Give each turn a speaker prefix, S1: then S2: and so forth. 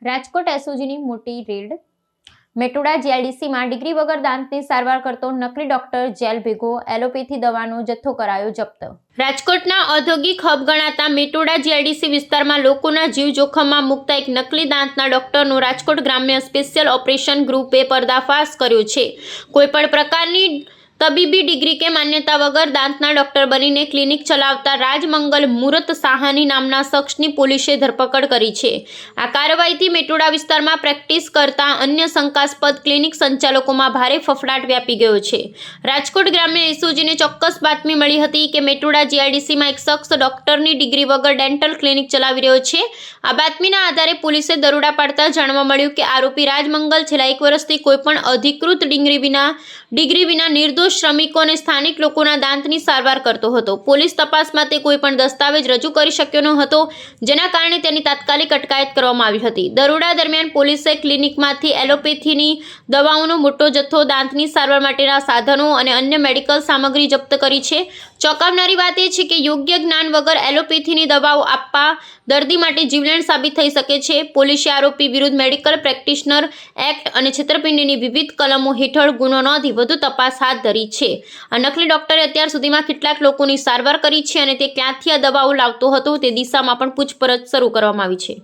S1: રાજકોટ એસઓજીની મોટી red. Metoda જીઆઈડીસીમાં degree વગર દાંતની સારવાર કરતો નકલી ડોક્ટર જેલ ભેગો એલોપેથી દવાનો જથ્થો કરાયો જપ્ત। રાજકોટના ઔદ્યોગિક હબ ગણાતા મેટોડા જીઆઈડીસી વિસ્તારમાં લોકોના જીવ જોખમમાં મૂકતા એક નકલી દાંતના ડોક્ટરનો રાજકોટ ગ્રામ્ય સ્પેશિયલ ઓપરેશન ગ્રુપે પર્દાફાશ કર્યો છે। કોઈપણ પ્રકારની તબીબી ડિગ્રી કે માન્યતા વગર દાંતના ડોક્ટર બનીને ક્લિનિક ચલાવતા રાજમંગલ મૂરત સાહાની નામના શખ્સની પોલીસે ધરપકડ કરી છે। આ કાર્યવાહીથી મેટોડા વિસ્તારમાં પ્રેક્ટિસ કરતા અન્ય શંકાસ્પદ ક્લિનિક સંચાલકોમાં ભારે ફફડાટ વ્યાપી ગયો છે। રાજકોટ ગ્રામ્ય એસઓજીને ચોક્કસ બાતમી મળી હતી કે મેટોડા જીઆઈડીસીમાં એક શખ્સ ડોક્ટરની ડિગ્રી વગર ડેન્ટલ ક્લિનિક ચલાવી રહ્યો છે। આ બાતમીના આધારે પોલીસે દરોડા પાડતા જાણવા મળ્યું કે આરોપી રાજમંગલ છેલ્લા 1 વર્ષથી કોઈપણ અધિકૃત ડિગ્રી વિના નિર્દોષ શ્રમિકો અને સ્થાનિક લોકોના દાંતની સારવાર કરતો હતો। પોલીસ તપાસમાં તે કોઈપણ દસ્તાવેજ રજૂ કરી શક્યો ન હતો, જેના કારણે તેની તાત્કાલિક અટકાયત કરવામાં આવી હતી। દરોડા દરમિયાન પોલીસે ક્લિનિકમાંથી એલોપેથીની દવાઓનો મોટો જથ્થો, દાંતની સારવાર માટેના સાધનો અને અન્ય મેડિકલ સામગ્રી જપ્ત કરી છે। ચોંકાવનારી વાત એ છે કે યોગ્ય જ્ઞાન વગર એલોપેથીની દવાઓ આપવા દર્દી માટે જીવલેણ સાબિત થઈ શકે છે। પોલીસે આરોપી વિરુદ્ધ મેડિકલ પ્રેક્ટિશનર એક્ટ અને છેતરપિંડીની વિવિધ કલમો હેઠળ ગુનો નોંધી વધુ તપાસ હાથ ધરી છે। આ નકલી ડોક્ટરે અત્યાર સુધીમાં કેટલાક લોકોની સારવાર કરી છે અને તે ક્યાંથી આ દવાઓ લાવતો હતો તે દિશામાં પણ પૂછપરછ શરૂ કરવામાં આવી છે।